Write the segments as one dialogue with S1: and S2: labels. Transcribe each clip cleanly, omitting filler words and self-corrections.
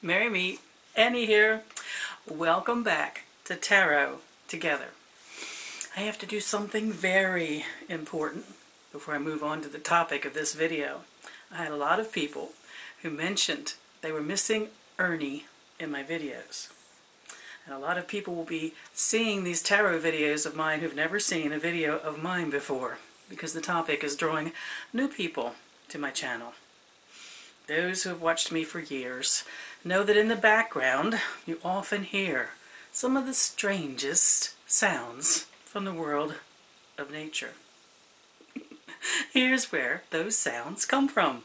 S1: Merry Meet, Annie here. Welcome back to Tarot Together. I have to do something very important before I move on to the topic of this video. I had a lot of people who mentioned they were missing Ernie in my videos. And a lot of people will be seeing these tarot videos of mine who've never seen a video of mine before, because the topic is drawing new people to my channel. Those who have watched me for years know that in the background you often hear some of the strangest sounds from the world of nature. Here's where those sounds come from.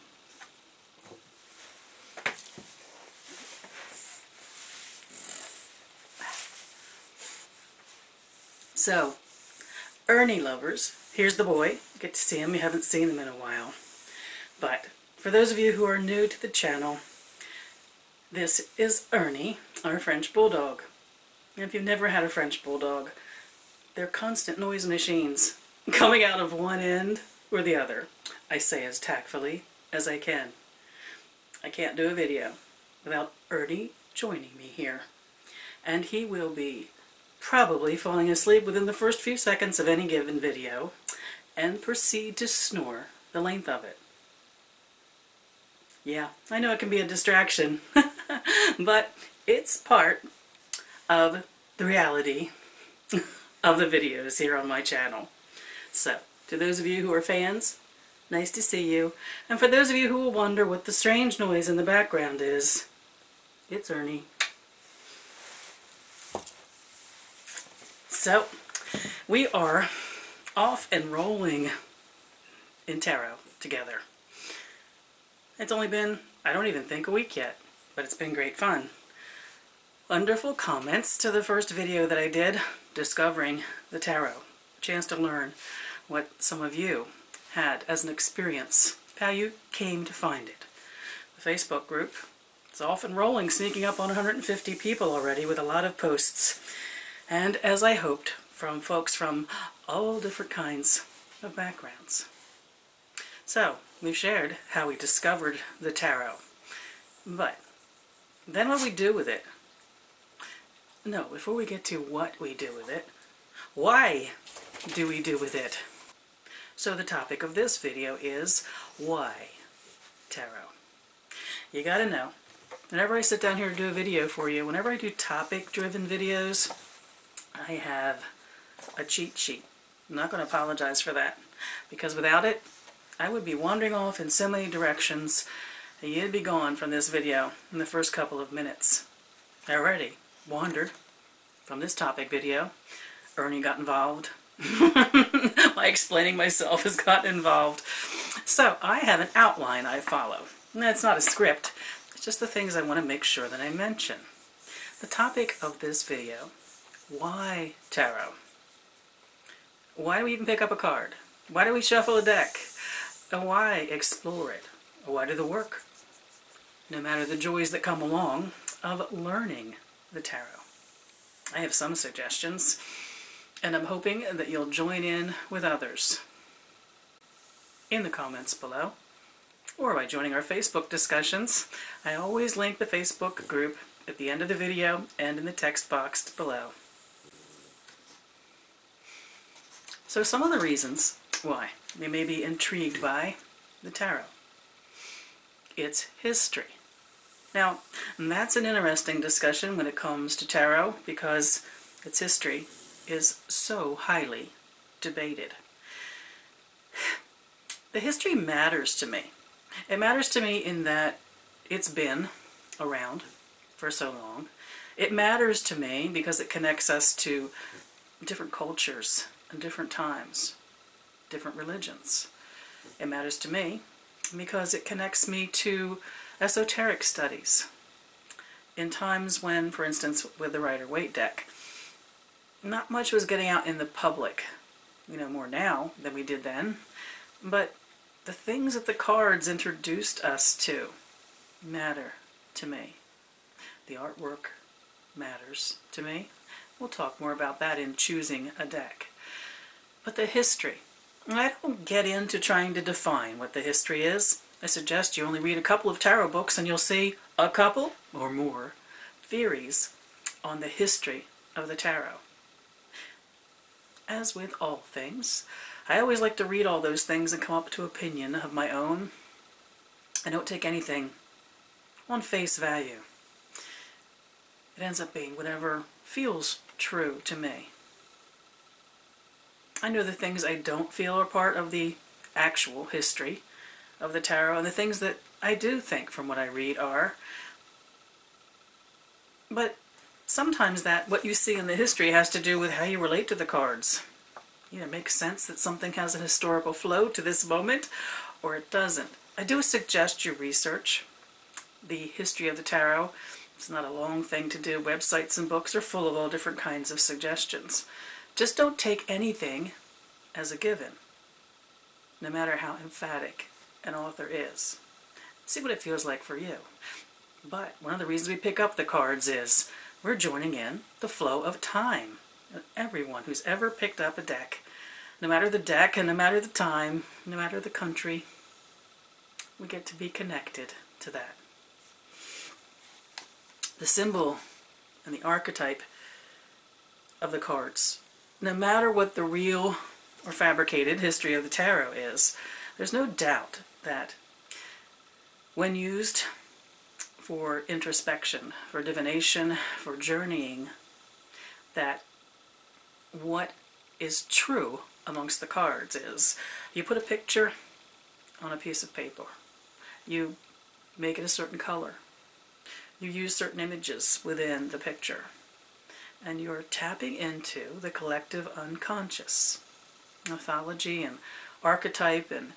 S1: So, Ernie lovers, here's the boy. You get to see him. You haven't seen him in a while. But for those of you who are new to the channel, this is Ernie, our French Bulldog. And if you've never had a French Bulldog, they're constant noise machines coming out of one end or the other. I say as tactfully as I can. I can't do a video without Ernie joining me here. And he will be probably falling asleep within the first few seconds of any given video and proceed to snore the length of it. Yeah, I know it can be a distraction, but it's part of the reality of the videos here on my channel. So, to those of you who are fans, nice to see you. And for those of you who will wonder what the strange noise in the background is, it's Ernie. So, we are off and rolling in tarot together. It's only been, I don't even think, a week yet, but it's been great fun. Wonderful comments to the first video that I did, discovering the tarot. A chance to learn what some of you had as an experience, how you came to find it. The Facebook group is off and rolling, sneaking up on 150 people already with a lot of posts. And as I hoped, from folks from all different kinds of backgrounds. So, we've shared how we discovered the tarot. But then what we do with it. No, before we get to what we do with it, why do we do with it? So the topic of this video is, why tarot? You gotta know, whenever I sit down here to do a video for you, whenever I do topic-driven videos, I have a cheat sheet. I'm not going to apologize for that, because without it, I would be wandering off in so many directions, and you'd be gone from this video in the first couple of minutes. I already wandered from this topic video. Ernie got involved. My explaining myself has gotten involved. So I have an outline I follow. It's not a script. It's just the things I want to make sure that I mention. The topic of this video: why tarot? Why do we even pick up a card? Why do we shuffle a deck? And why explore it? Why do the work? No matter the joys that come along of learning the tarot. I have some suggestions, and I'm hoping that you'll join in with others in the comments below, or by joining our Facebook discussions. I always link the Facebook group at the end of the video and in the text box below. So some of the reasons why you may be intrigued by the tarot. Its history. Now, that's an interesting discussion when it comes to tarot, because its history is so highly debated. The history matters to me. It matters to me in that it's been around for so long. It matters to me because it connects us to different cultures and different times, different religions. It matters to me because it connects me to esoteric studies in times when, for instance, with the Rider-Waite deck, not much was getting out in the public. We know more now than we did then, but the things that the cards introduced us to matter to me. The artwork matters to me. We'll talk more about that in choosing a deck. But the history. I don't get into trying to define what the history is. I suggest you only read a couple of tarot books and you'll see a couple or more theories on the history of the tarot. As with all things, I always like to read all those things and come up to an opinion of my own. I don't take anything on face value. It ends up being whatever feels true to me. I know the things I don't feel are part of the actual history of the tarot, and the things that I do think from what I read are. But sometimes what you see in the history has to do with how you relate to the cards. It makes sense that something has a historical flow to this moment, or it doesn't. I do suggest you research the history of the tarot. It's not a long thing to do. Websites and books are full of all different kinds of suggestions. Just don't take anything as a given, no matter how emphatic an author is. See what it feels like for you. But one of the reasons we pick up the cards is we're joining in the flow of time. And everyone who's ever picked up a deck, no matter the deck and no matter the time, no matter the country, we get to be connected to that. The symbol and the archetype of the cards, no matter what the real or fabricated history of the tarot is, there's no doubt that when used for introspection, for divination, for journeying, that what is true amongst the cards is you put a picture on a piece of paper, you make it a certain color, you use certain images within the picture, and you're tapping into the collective unconscious. Mythology and archetype and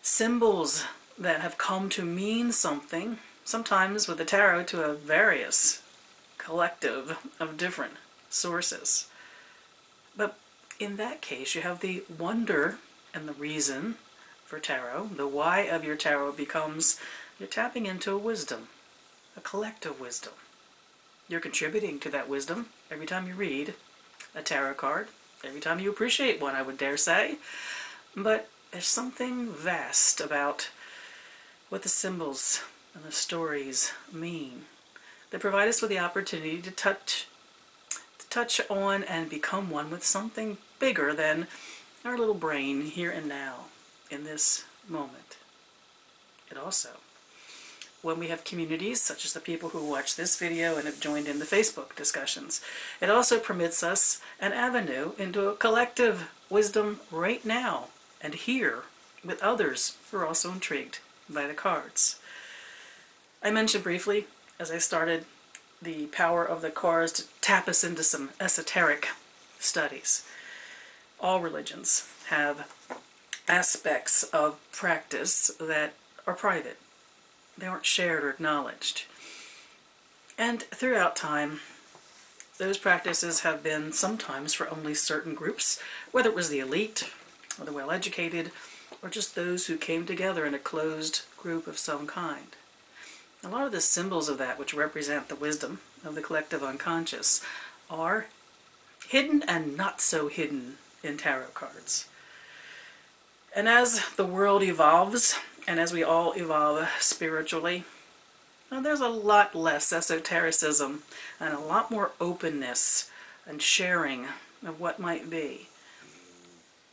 S1: symbols that have come to mean something, sometimes with the tarot to a various collective of different sources. But in that case, you have the wonder and the reason for tarot. The why of your tarot becomes you're tapping into a wisdom, a collective wisdom. You're contributing to that wisdom every time you read a tarot card, every time you appreciate one, I would dare say. But there's something vast about what the symbols and the stories mean that provide us with the opportunity to touch on and become one with something bigger than our little brain here and now in this moment. It also, when we have communities such as the people who watch this video and have joined in the Facebook discussions, it also permits us an avenue into a collective wisdom right now and here with others who are also intrigued by the cards. I mentioned briefly as I started the power of the cards to tap us into some esoteric studies. All religions have aspects of practice that are private. They aren't shared or acknowledged. And throughout time, those practices have been sometimes for only certain groups, whether it was the elite, or the well-educated, or just those who came together in a closed group of some kind. A lot of the symbols of that, which represent the wisdom of the collective unconscious, are hidden and not so hidden in tarot cards. And as the world evolves, and as we all evolve spiritually, there's a lot less esotericism and a lot more openness and sharing of what might be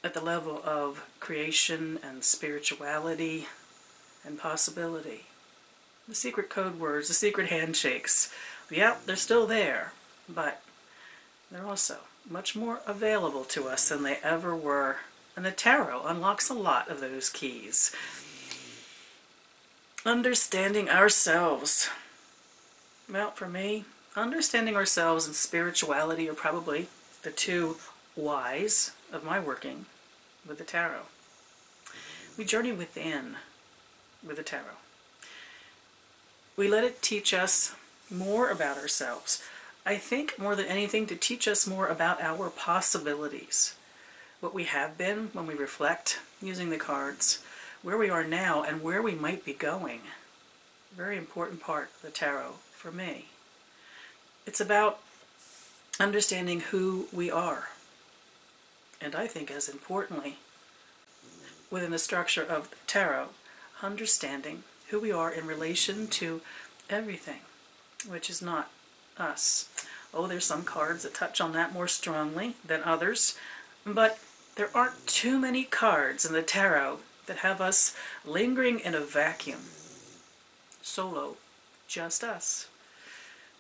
S1: at the level of creation and spirituality and possibility. The secret code words, the secret handshakes, yeah, they're still there, but they're also much more available to us than they ever were. And the tarot unlocks a lot of those keys. Understanding ourselves. Well, for me, understanding ourselves and spirituality are probably the two whys of my working with the tarot. We journey within with the tarot. We let it teach us more about ourselves. I think more than anything to teach us more about our possibilities. What we have been when we reflect using the cards, where we are now and where we might be going. Very important part of the tarot for me. It's about understanding who we are. And I think as importantly, within the structure of the tarot, understanding who we are in relation to everything which is not us. Oh, there's some cards that touch on that more strongly than others, but there aren't too many cards in the tarot that have us lingering in a vacuum. Solo, just us.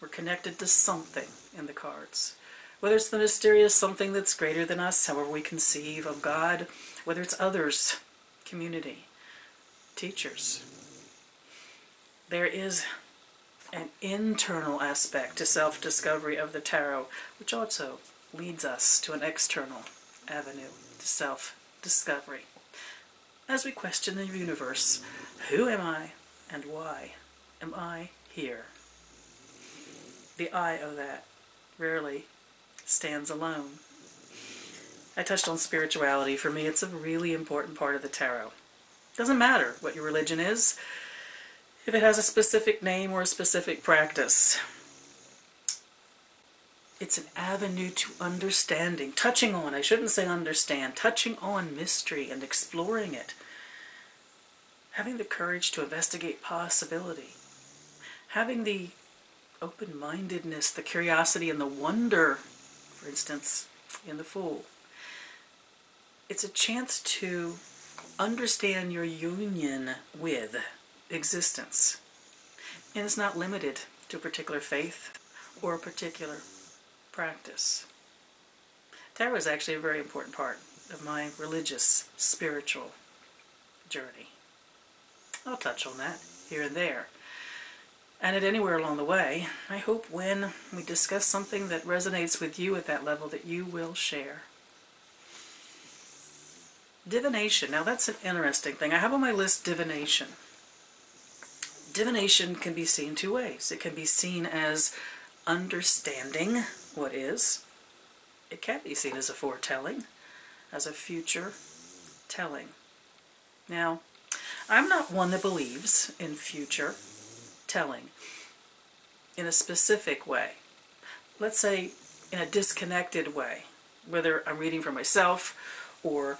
S1: We're connected to something in the cards. Whether it's the mysterious something that's greater than us, however we conceive of God, whether it's others, community, teachers. There is an internal aspect to self-discovery of the tarot, which also leads us to an external avenue to self-discovery. As we question the universe, who am I and why am I here? The I of that rarely stands alone. I touched on spirituality. For me, it's a really important part of the tarot. Doesn't matter what your religion is, if it has a specific name or a specific practice. It's an avenue to understanding, touching on, I shouldn't say understand, touching on mystery and exploring it. Having the courage to investigate possibility. Having the open-mindedness, the curiosity, and the wonder, for instance, in the Fool. It's a chance to understand your union with existence. And it's not limited to a particular faith or a particular practice. Tarot is actually a very important part of my religious, spiritual journey. I'll touch on that here and there. And at anywhere along the way, I hope when we discuss something that resonates with you at that level that you will share. Divination. Now that's an interesting thing. I have on my list divination. Divination can be seen two ways. It can be seen as understanding what is. It can be seen as a foretelling, as a future telling. Now, I'm not one that believes in future telling in a specific way. Let's say in a disconnected way, whether I'm reading for myself or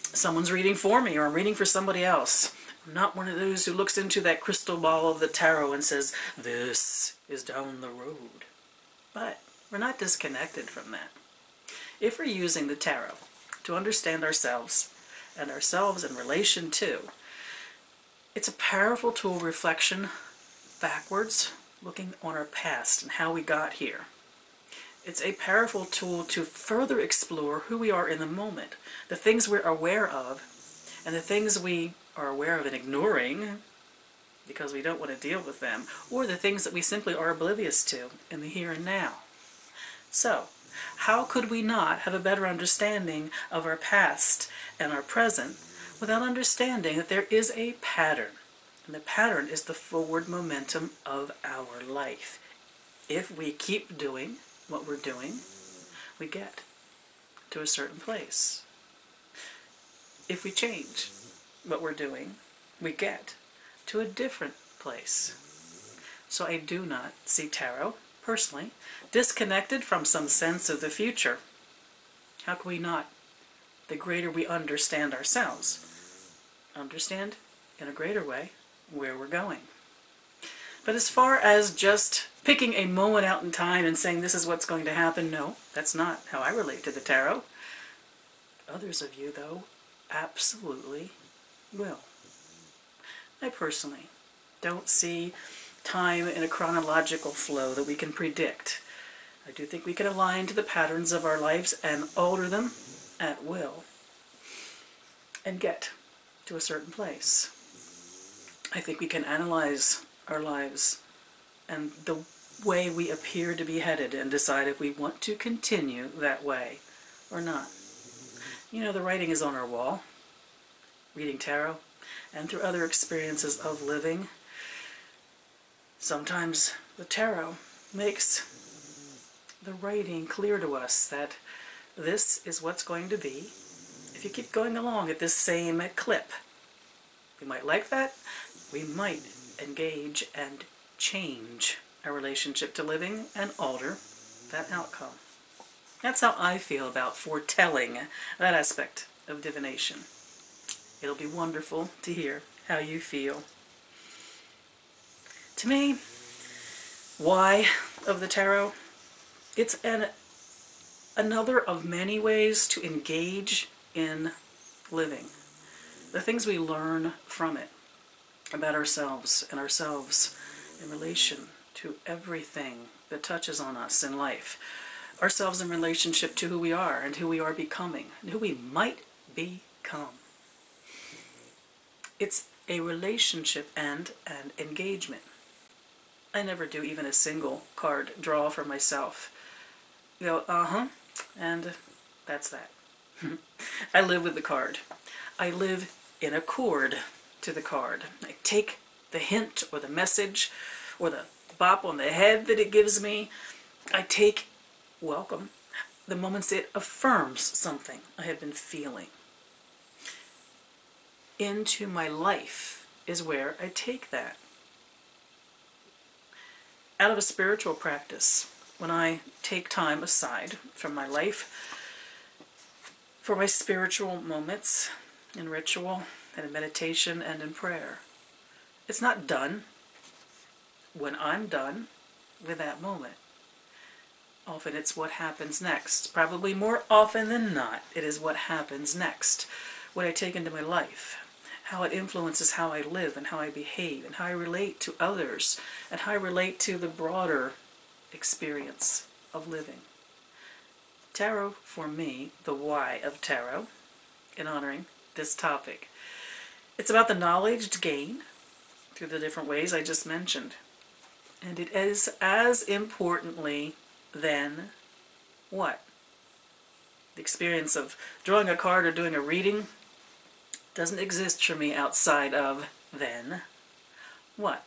S1: someone's reading for me or I'm reading for somebody else. I'm not one of those who looks into that crystal ball of the tarot and says, this is down the road. But we're not disconnected from that. If we're using the tarot to understand ourselves and ourselves in relation to, it's a powerful tool of reflection backwards, looking on our past and how we got here. It's a powerful tool to further explore who we are in the moment, the things we're aware of, and the things we are aware of and ignoring because we don't want to deal with them, or the things that we simply are oblivious to in the here and now. So, how could we not have a better understanding of our past and our present without understanding that there is a pattern? And the pattern is the forward momentum of our life. If we keep doing what we're doing, we get to a certain place. If we change what we're doing, we get to a different place. So I do not see tarot, personally, disconnected from some sense of the future. How can we not? The greater we understand ourselves, understand in a greater way where we're going. But as far as just picking a moment out in time and saying this is what's going to happen, no, that's not how I relate to the tarot. Others of you, though, absolutely will. I personally don't see time in a chronological flow that we can predict. I do think we can align to the patterns of our lives and alter them at will and get to a certain place. I think we can analyze our lives and the way we appear to be headed and decide if we want to continue that way or not. You know, the writing is on our wall, reading tarot, and through other experiences of living. Sometimes the tarot makes the writing clear to us that this is what's going to be if you keep going along at this same clip. We might like that. We might engage and change our relationship to living and alter that outcome. That's how I feel about foretelling, that aspect of divination. It'll be wonderful to hear how you feel. To me, why of the tarot. It's another of many ways to engage in living. The things we learn from it about ourselves and ourselves in relation to everything that touches on us in life. Ourselves in relationship to who we are and who we are becoming and who we might become. It's a relationship and an engagement. I never do even a single card draw for myself. You go, and that's that. I live with the card. I live in accord to the card. I take the hint or the message or the bop on the head that it gives me. I take, welcome, the moments it affirms something I have been feeling. Into my life is where I take that. Out of a spiritual practice, when I take time aside from my life for my spiritual moments in ritual and in meditation and in prayer, it's not done when I'm done with that moment. Often it's what happens next. Probably more often than not, it is what happens next. What I take into my life, how it influences how I live and how I behave and how I relate to others and how I relate to the broader experience of living. Tarot, for me, the why of tarot, in honoring this topic. It's about the knowledge to gain through the different ways I just mentioned. And it is as importantly then what? The experience of drawing a card or doing a reading doesn't exist for me outside of then what?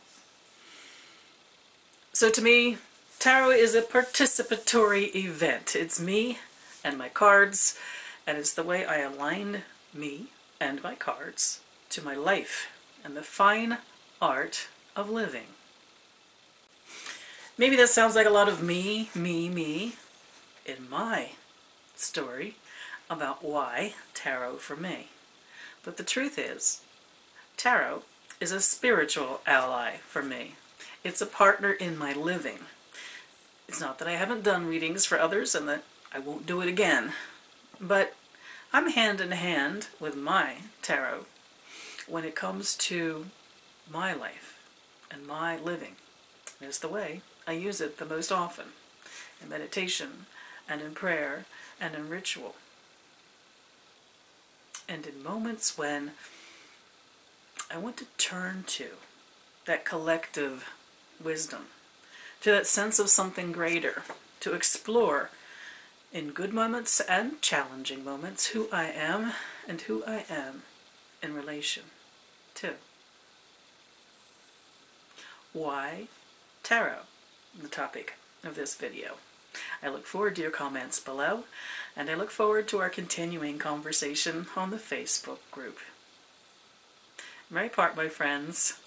S1: So to me, tarot is a participatory event. It's me and my cards, and it's the way I align me and my cards to my life and the fine art of living. Maybe that sounds like a lot of me in my story about why tarot for me. But the truth is, tarot is a spiritual ally for me. It's a partner in my living. It's not that I haven't done readings for others and that I won't do it again, but I'm hand in hand with my tarot when it comes to my life and my living. It's the way I use it the most often, in meditation and in prayer and in ritual. And in moments when I want to turn to that collective wisdom, to that sense of something greater, to explore in good moments and challenging moments who I am and who I am in relation to. Why tarot? The topic of this video. I look forward to your comments below, and I look forward to our continuing conversation on the Facebook group. Merry part, my friends.